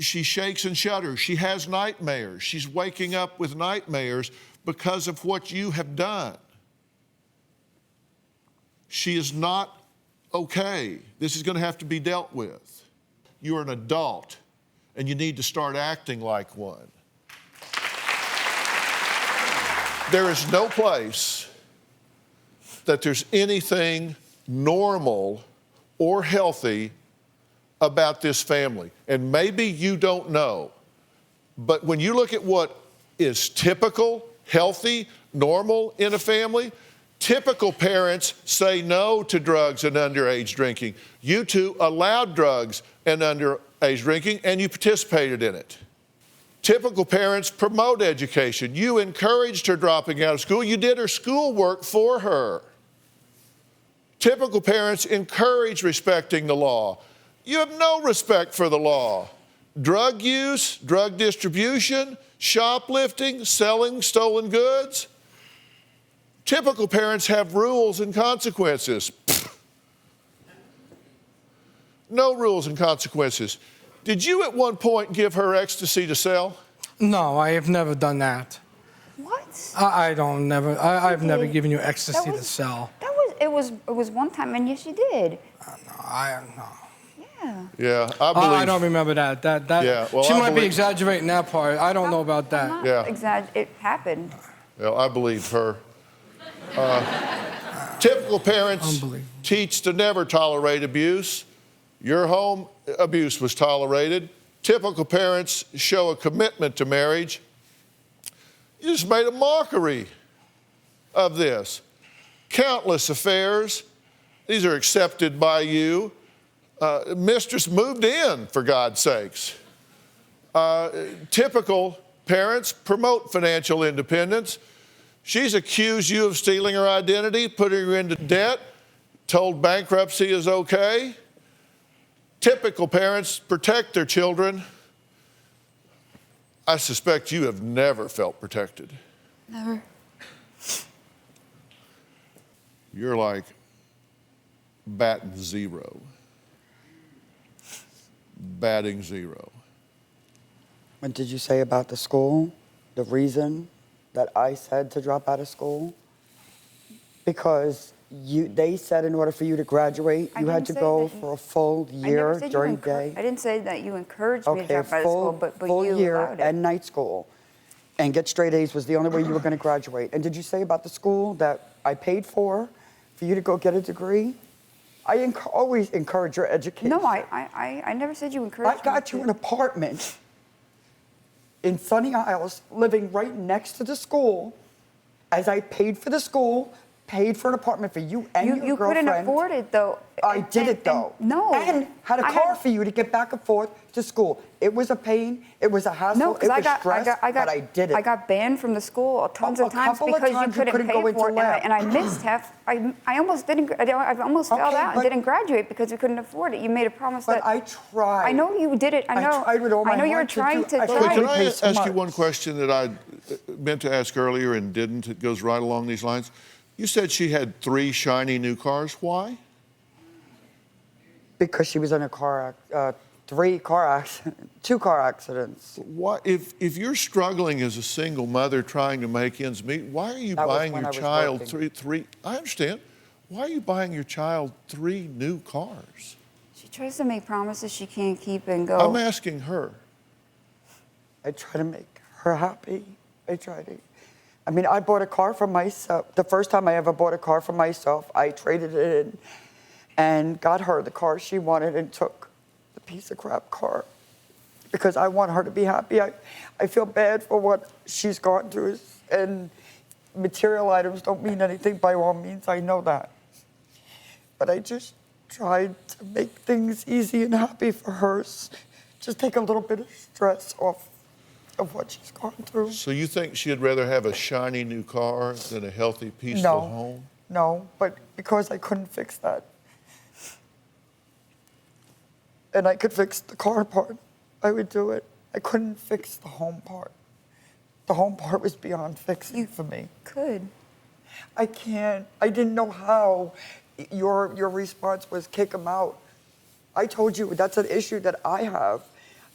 She shakes and shudders. She has nightmares. She's waking up with nightmares because of what you have done. She is not okay. This is going to have to be dealt with. You are an adult, and you need to start acting like one. There is no place that there's anything normal or healthy about this family. And maybe you don't know, but when you look at what is typical, healthy, normal in a family, typical parents say no to drugs and underage drinking. You two allowed drugs and underage drinking, and you participated in it. Typical parents promote education. You encouraged her dropping out of school. You did her schoolwork for her. Typical parents encourage respecting the law. You have no respect for the law. Drug use, drug distribution, shoplifting, selling stolen goods. Typical parents have rules and consequences. No rules and consequences. Did you at one point give her ecstasy to sell? No, I have never done that. What? I've never given you ecstasy to sell. It was one time, and yes, you did. No. Yeah. Yeah, I believe. I don't remember that. Yeah, well, she I might be believe- exaggerating that part. I don't know about that. Yeah. It happened. Well, I believe her. Typical parents Unbelievable. teach to never tolerate abuse. Your home abuse was tolerated. Typical parents show a commitment to marriage. You just made a mockery of this. Countless affairs. These are accepted by you. Mistress moved in, for God's sakes. Typical parents promote financial independence. She's accused you of stealing her identity, putting her into debt, told bankruptcy is okay. Typical parents protect their children. I suspect you have never felt protected. Never. You're like batting zero. Batting zero. What did you say about the school? The reason that I said to drop out of school? Because they said in order for you to graduate, you had to go for a full year during the day. I didn't say that you encouraged me to drop out of full, school, but full you year allowed it. and night school. And get straight A's was the only way you were going to graduate. And did you say about the school that I paid for you to go get a degree? I always encourage your education. No, I never said you encouraged me. I got you an apartment in Sunny Isles, living right next to the school, as I paid for the school, paid for an apartment for you and your You girlfriend. couldn't afford it, though. I did it, though. No. And had a car for you to get back and forth to school. It was a pain. It was a hassle. No, because it was stress, but I did it. I got banned from the school tons of times couple of because times you couldn't pay go into for it, lab. and I missed half. I almost didn't. I almost failed Okay, out and but- didn't graduate because we couldn't afford it. You made a promise But that. I tried. I know you did it. I know. tried with all my I know you were heart to trying do- to. I Wait, tried can to I pay ask so you much. one question that I meant to ask earlier and didn't? It goes right along these lines. You said she had 3 shiny new cars. Why? Because she was in a two car accidents. Why, if you're struggling as a single mother trying to make ends meet, why are you That was buying when your I was child working. three? I understand. Why are you buying your child 3 new cars? She tries to make promises she can't keep and go. I'm asking her. I try to make her happy. I bought a car for myself. The first time I ever bought a car for myself, I traded it in and got her the car she wanted and took the piece of crap car because I want her to be happy. I feel bad for what she's gone through, and material items don't mean anything by all means. I know that. But I just tried to make things easy and happy for her. Just take a little bit of stress off of what she's gone through. So you think she'd rather have a shiny new car than a healthy, peaceful home? No, but because I couldn't fix that. And I could fix the car part, I would do it. I couldn't fix the home part. The home part was beyond fixing for me. Could. I can't. I didn't know how. Your response was kick him out. I told you that's an issue that I have.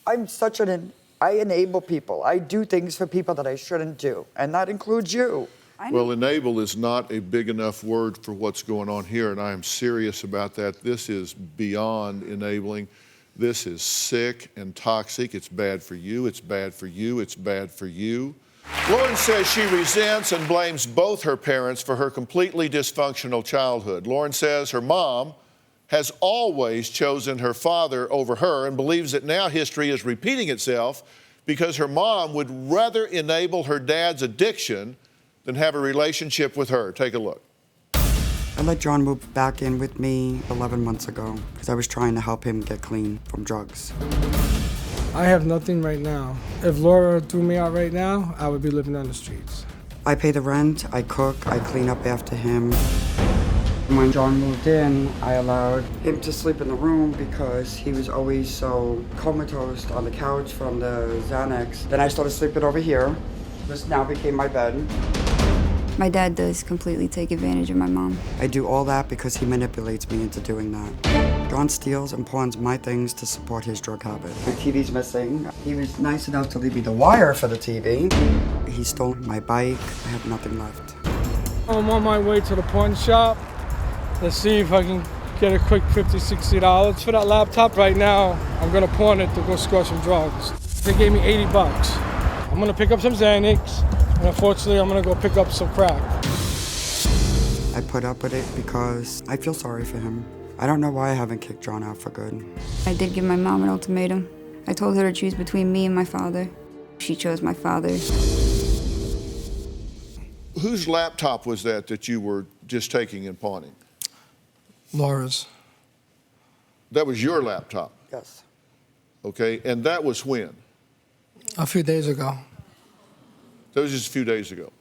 I enable people. I do things for people that I shouldn't do, and that includes you. Well, enable is not a big enough word for what's going on here, and I am serious about that. This is beyond enabling. This is sick and toxic. It's bad for you. It's bad for you. It's bad for you. Lauren says she resents and blames both her parents for her completely dysfunctional childhood. Lauren says her mom has always chosen her father over her and believes that now history is repeating itself because her mom would rather enable her dad's addiction than have a relationship with her. Take a look. I let John move back in with me 11 months ago because I was trying to help him get clean from drugs. I have nothing right now. If Laura threw me out right now, I would be living on the streets. I pay the rent, I cook, I clean up after him. When John moved in, I allowed him to sleep in the room because he was always so comatose on the couch from the Xanax. Then I started sleeping over here. This now became my bed. My dad does completely take advantage of my mom. I do all that because he manipulates me into doing that. John steals and pawns my things to support his drug habit. The TV's missing. He was nice enough to leave me the wire for the TV. He stole my bike. I have nothing left. I'm on my way to the pawn shop. Let's see if I can get a quick $50, $60 for that laptop. Right now, I'm gonna pawn it to go score some drugs. They gave me 80 bucks. I'm gonna pick up some Xanax, and unfortunately, I'm gonna go pick up some crack. I put up with it because I feel sorry for him. I don't know why I haven't kicked John out for good. I did give my mom an ultimatum. I told her to choose between me and my father. She chose my father. Whose laptop was that you were just taking and pawning? Laura's. That was your laptop, Yes. okay? And that was when? A few days ago. That was just a few days ago.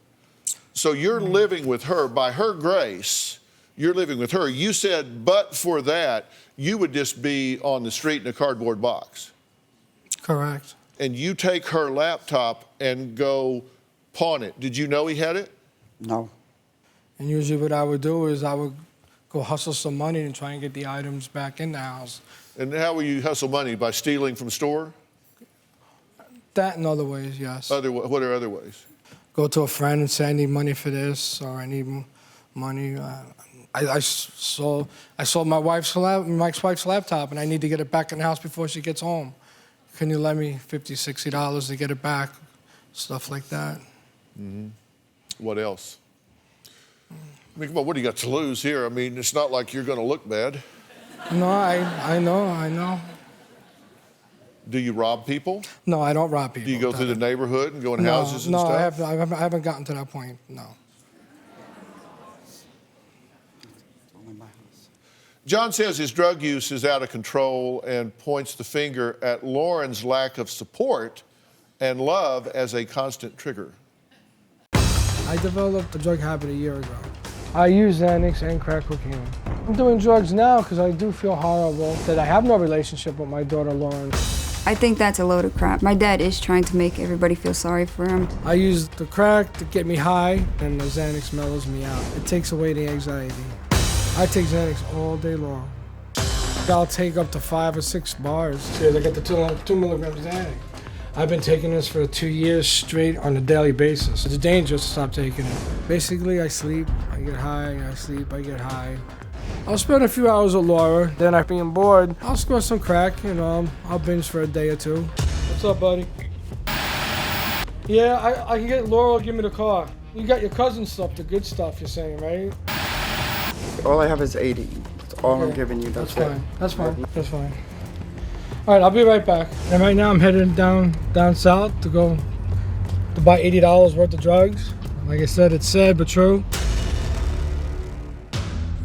So you're living with her. By her grace, you're living with her. You said, but for that, you would just be on the street in a cardboard box. Correct. And you take her laptop and go pawn it. Did you know he had it? No. And usually what I would do is I would go hustle some money and try and get the items back in the house. And how will you hustle money? By stealing from store? That and other ways, yes. What are other ways? Go to a friend and say, I need money for this, or I need money. I sold my wife's laptop, and I need to get it back in the house before she gets home. Can you lend me $50, $60 to get it back? Stuff like that. Mm-hmm. What else? I mean, come on, what do you got to lose here? I mean, it's not like you're going to look bad. No, I know. Do you rob people? No, I don't rob people. Do you go through the neighborhood and go in houses and stuff? No, I haven't gotten to that point, no. John says his drug use is out of control and points the finger at Lauren's lack of support and love as a constant trigger. I developed a drug habit a year ago. I use Xanax and crack cocaine. I'm doing drugs now because I do feel horrible that I have no relationship with my daughter, Lauren. I think that's a load of crap. My dad is trying to make everybody feel sorry for him. I use the crack to get me high, and the Xanax mellows me out. It takes away the anxiety. I take Xanax all day long. I'll take up to 5 or 6 bars. Here, I got the 2 milligrams Xanax. I've been taking this for 2 years straight on a daily basis. It's dangerous to stop taking it. Basically, I sleep, I get high, I sleep, I get high. I'll spend a few hours with Laura, then I'm being bored. I'll score some crack, I'll binge for a day or 2. What's up, buddy? Yeah, I can get Laura, give me the car. You got your cousin's stuff, the good stuff you're saying, right? All I have is 80. That's all I'm giving you. That's fine. That's fine. All right, I'll be right back. And right now I'm headed down south to buy $80 worth of drugs. Like I said, it's sad but true.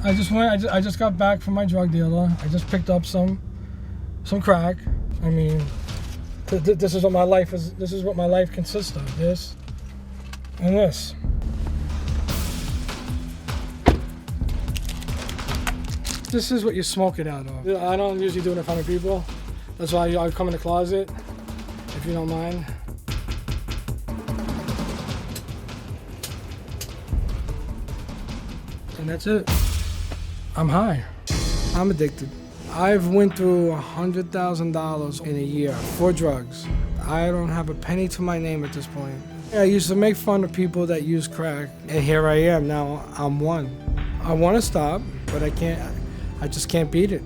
I just got back from my drug dealer. I just picked up some crack. I mean, this is what my life is. This is what my life consists of. This and this. This is what you smoke it out of. I don't usually do it in front of people. That's why I come in the closet, if you don't mind. And that's it. I'm high. I'm addicted. I've went through $100,000 in a year for drugs. I don't have a penny to my name at this point. I used to make fun of people that use crack, and here I am now. I'm one. I want to stop, but I can't. I just can't beat it.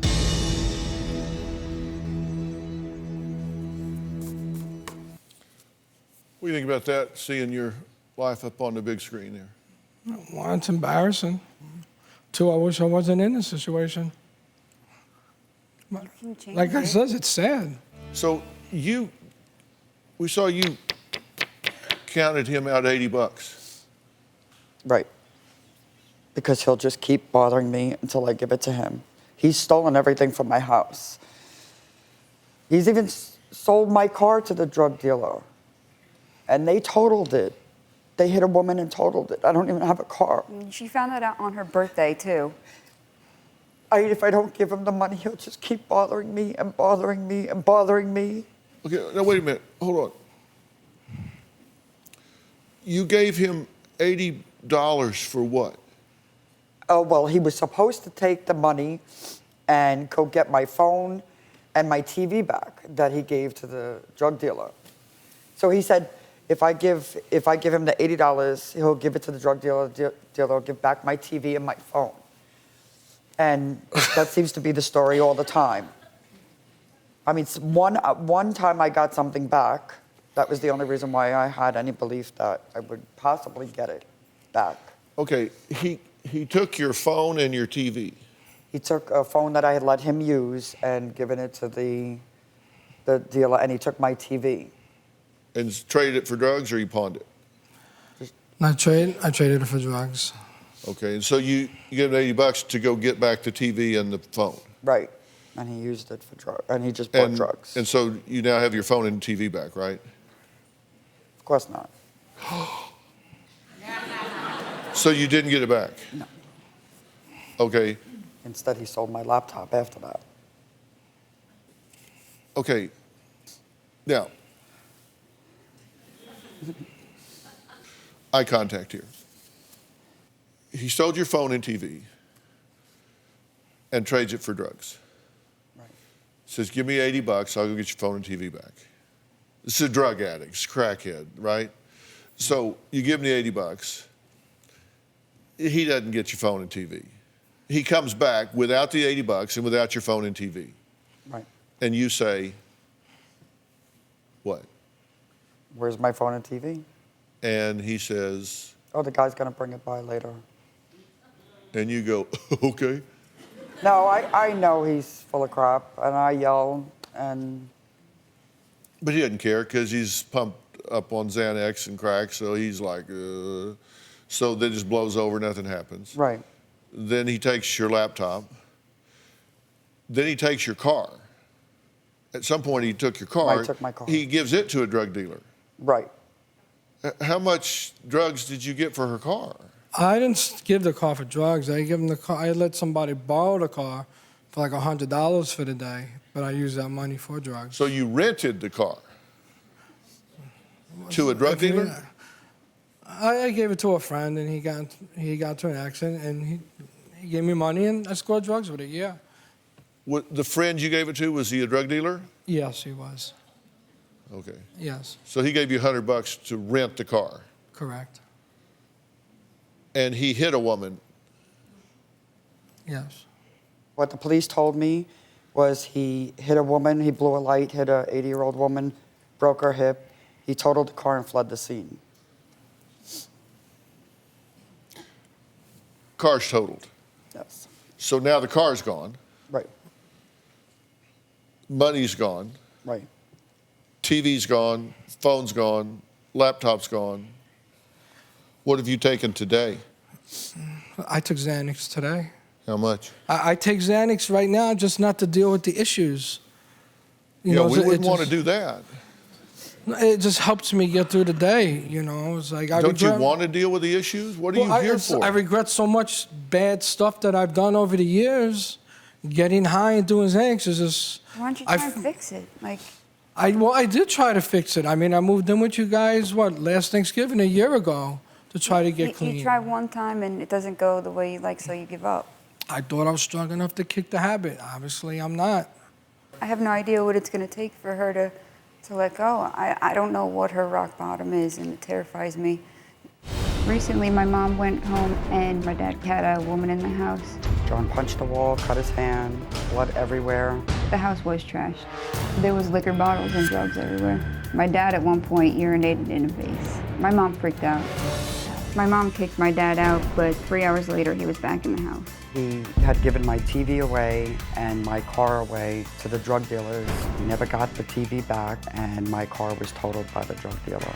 What do you think about that, seeing your life up on the big screen there? One, it's embarrassing. Two, I wish I wasn't in this situation. You can change Like I it. said, it's sad. So we saw you counted him out $80. Right. Because he'll just keep bothering me until I give it to him. He's stolen everything from my house. He's even sold my car to the drug dealer. And they totaled it. They hit a woman and totaled it. I don't even have a car. She found that out on her birthday, too. If I don't give him the money, he'll just keep bothering me and bothering me and bothering me. Okay, now wait a minute. Hold on. You gave him $80 for what? Oh, well, he was supposed to take the money and go get my phone and my TV back that he gave to the drug dealer. So he said, if I give him the $80, he'll give it to the drug dealer. Dealer will give back my TV and my phone. And that seems to be the story all the time. I mean, one time I got something back. That was the only reason why I had any belief that I would possibly get it back. Okay, he took your phone and your TV. He took a phone that I had let him use and given it to the dealer, and he took my TV. And traded it for drugs, or you pawned it? I traded it for drugs. Okay, and so you give him $80 to go get back the TV and the phone. Right. And he used it for drugs, and he just bought drugs. And so you now have your phone and TV back, right? Of course not. So you didn't get it back? No. Okay, Instead, he sold my laptop after that. okay. Now, eye contact here. He sold your phone and TV and trades it for drugs. Right. Says, give me $80, I'll go get your phone and TV back. This is a drug addict, it's a crackhead, right? So you give him the $80. He doesn't get your phone and TV. He comes back without the $80 and without your phone and TV. Right. And you say, what? Where's my phone and TV? And he says, Oh, the guy's going to bring it by later. and you go, okay. No, I know he's full of crap, and I yell, and But he doesn't care because he's pumped up on Xanax and crack, so he's like, so that just blows over, nothing happens. right. Then he takes your laptop. Then he takes your car. At some point, he took your car. Right, took my car. He gives it to a drug dealer. Right. How much drugs did you get for her car? I didn't give the car for drugs. I give him the car. I let somebody borrow the car for like $100 for the day, but I used that money for drugs. So you rented the car to a drug dealer? I gave it to a friend, and he got to an accident, and he gave me money, and I scored drugs with it. Yeah. What, the friend you gave it to, was he a drug dealer? Yes, he was. Okay. Yes, So he gave you $100 to rent the car, correct. and he hit a woman. Yes. What the police told me was he hit a woman, he blew a light, hit a 80-year-old woman, broke her hip. He totaled the car and fled the scene. Car's totaled. Yes. So now the car's gone, Right. money's gone, Right. TV's gone, phone's gone, laptop's gone. What have you taken today? I took Xanax today. How much? I take Xanax right now just not to deal with the issues. You know, we it wouldn't want to just- do that. It just helps me get through the day, you know. It's like Don't you want to deal with the issues? What are you here for? I regret so much bad stuff that I've done over the years. Getting high and doing Xanax is just. Why don't you try and fix it? Like, I did try to fix it. I mean, I moved in with you guys last Thanksgiving, a year ago, to try to get clean. you try one time and it doesn't go the way you like, so you give up. I thought I was strong enough to kick the habit. Obviously, I'm not. I have no idea what it's going to take for her to let go. I don't know what her rock bottom is, and it terrifies me. Recently, my mom went home, and my dad had a woman in the house. John punched the wall, cut his hand, blood everywhere. The house was trashed. There was liquor bottles and drugs everywhere. My dad at one point urinated in a vase. My mom freaked out. My mom kicked my dad out, but 3 hours later he was back in the house. He had given my TV away and my car away to the drug dealers. He never got the TV back, and my car was totaled by the drug dealer.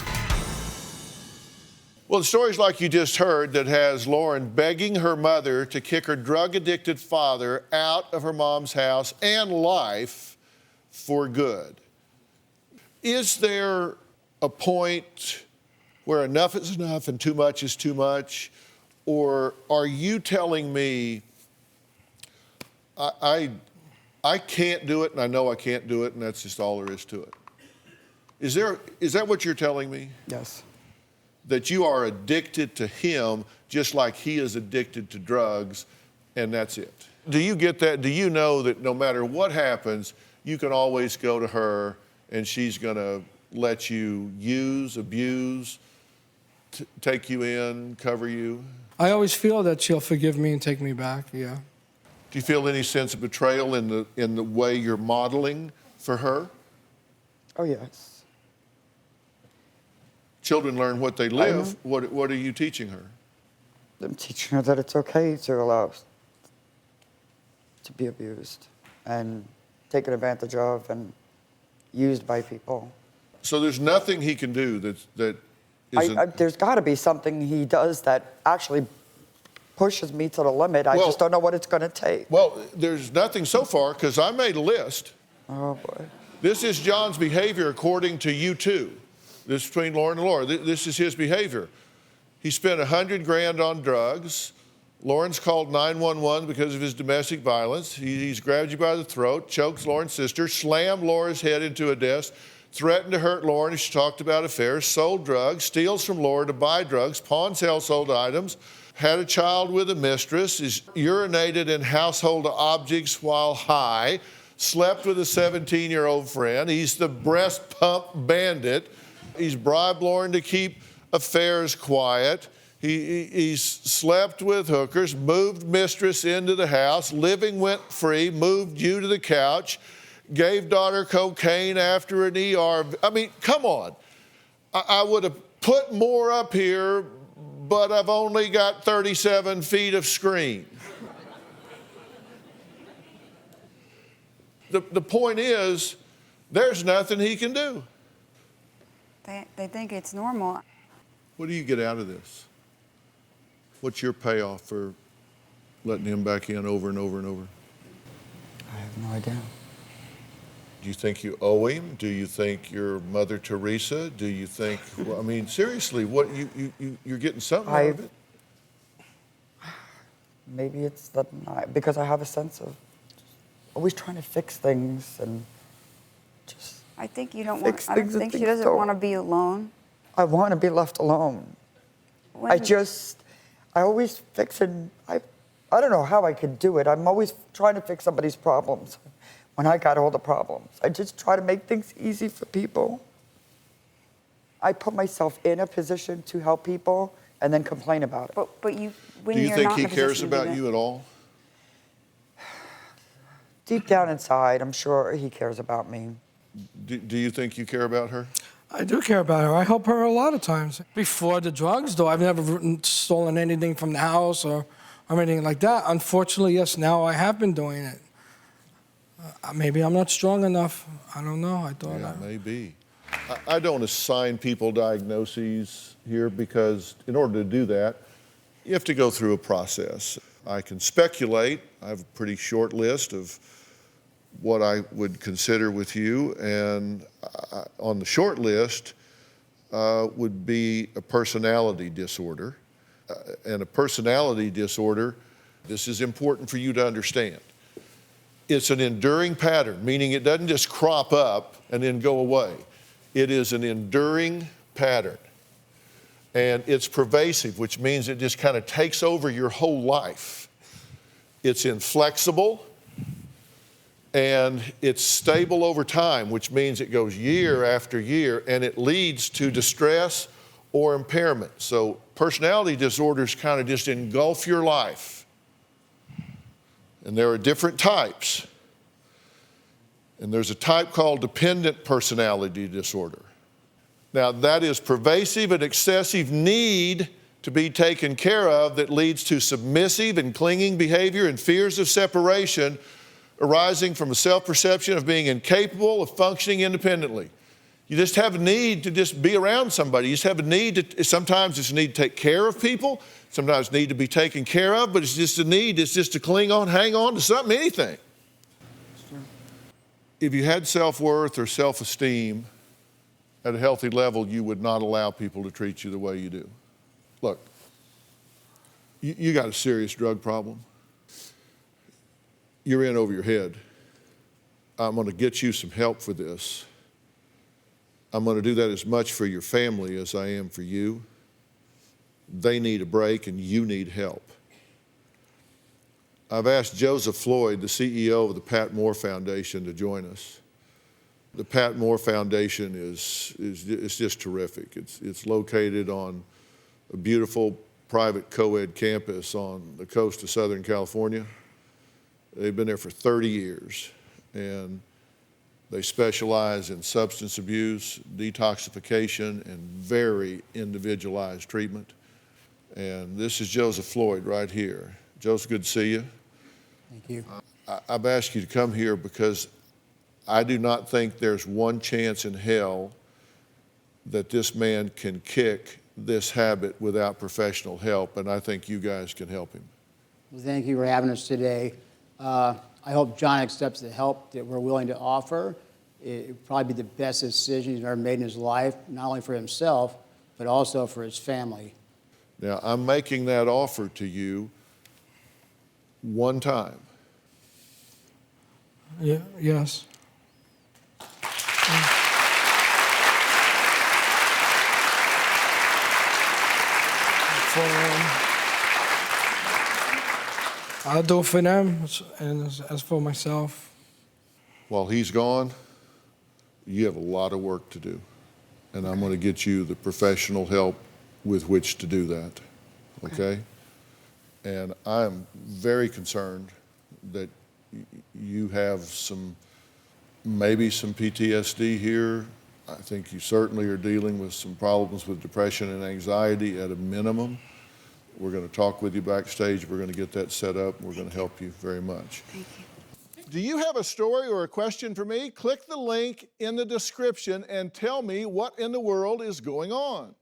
Well, the stories like you just heard that has Lauren begging her mother to kick her drug-addicted father out of her mom's house and life for good. Is there a point where enough is enough and too much is too much? Or are you telling me I can't do it and I know I can't do it and that's just all there is to it? Is that what you're telling me? Yes. That you are addicted to him just like he is addicted to drugs, and that's it? Do you get that? Do you know that no matter what happens, you can always go to her and she's gonna let you use, abuse, take you in, cover you? I always feel that she'll forgive me and take me back, yeah. Do you feel any sense of betrayal in the way you're modeling for her? Oh, yes. Children learn what they live. What are you teaching her? I'm teaching her that it's okay to allow to be abused and taken advantage of and used by people. So there's nothing he can do that isn't... There's got to be something he does that actually pushes me to the limit. I just don't know what it's going to take. Well, there's nothing so far, because I made a list. Oh, boy. This is John's behavior according to you two. This is between Lauren and Laura. This is his behavior. He spent $100,000 on drugs. Lauren's called 911 because of his domestic violence. He's grabbed you by the throat, choked Lauren's sister, slammed Laura's head into a desk, threatened to hurt Lauren as she talked about affairs, sold drugs, steals from Laura to buy drugs, pawns household items, had a child with a mistress, is urinated in household objects while high, slept with a 17-year-old friend. He's the breast pump bandit. He's bribed Lauren to keep affairs quiet. He's slept with hookers, moved mistress into the house, living rent free, moved you to the couch, gave daughter cocaine after an ER. I mean, come on. I would have put more up here, but I've only got 37 feet of screen. The point is, there's nothing he can do. They think it's normal. What do you get out of this? What's your payoff for letting him back in over and over and over? I have no idea. Do you think you owe him? Do you think you're Mother Teresa? Do you think, well, I mean, seriously, what you're getting something out of it? Maybe it's because I have a sense of always trying to fix things and just I think you don't fix want. I things don't and think she things doesn't don't. want to be alone. I want to be left alone. I always fix and I don't know how I could do it. I'm always trying to fix somebody's problems when I got all the problems. I just try to make things easy for people. I put myself in a position to help people and then complain about it. But you, when Do you you're think not he in a cares position to do about that- you at all? Deep down inside, I'm sure he cares about me. Do you think you care about her? I do care about her. I help her a lot of times. Before the drugs, though, I've never stolen anything from the house or anything like that. Unfortunately, yes, now I have been doing it. Maybe I'm not strong enough. I don't know. I thought Yeah, maybe. I don't assign people diagnoses here because in order to do that, you have to go through a process. I can speculate. I have a pretty short list of what I would consider with you, and on the short list would be a personality disorder. And a personality disorder, this is important for you to understand. It's an enduring pattern, meaning it doesn't just crop up and then go away. It is an enduring pattern. And it's pervasive, which means it just kind of takes over your whole life. It's inflexible, and it's stable over time, which means it goes year after year, and it leads to distress or impairment. So personality disorders kind of just engulf your life. And there are different types. And there's a type called dependent personality disorder. Now, that is pervasive and excessive need to be taken care of that leads to submissive and clinging behavior and fears of separation arising from a self-perception of being incapable of functioning independently. You just have a need to just be around somebody. You just have a need to, sometimes it's a need to take care of people, sometimes need to be taken care of, but it's just a need, it's just to cling on, hang on to something, anything. If you had self-worth or self-esteem at a healthy level, you would not allow people to treat you the way you do. Look, you got a serious drug problem. You're in over your head. I'm going to get you some help for this. I'm going to do that as much for your family as I am for you. They need a break and you need help. I've asked Joseph Floyd, the CEO of the Pat Moore Foundation, to join us. The Pat Moore Foundation is just terrific. It's located on a beautiful private co-ed campus on the coast of Southern California. They've been there for 30 years, and they specialize in substance abuse, detoxification, and very individualized treatment. And this is Joseph Floyd right here. Joseph, good to see you. Thank you. I've asked you to come here because I do not think there's one chance in hell that this man can kick this habit without professional help, and I think you guys can help him. Well, thank you for having us today. I hope John accepts the help that we're willing to offer. It would probably be the best decision he's ever made in his life, not only for himself, but also for his family. Now, I'm making that offer to you one time. Yeah, yes. I'll do it for them, and as for myself. While he's gone, you have a lot of work to do, and I'm going to get you the professional help with which to do that, okay? And I'm very concerned that you have maybe some PTSD here. I think you certainly are dealing with some problems with depression and anxiety at a minimum. We're going to talk with you backstage. We're going to get that set up. We're going to help you very much. Thank you. Do you have a story or a question for me? Click the link in the description and tell me what in the world is going on.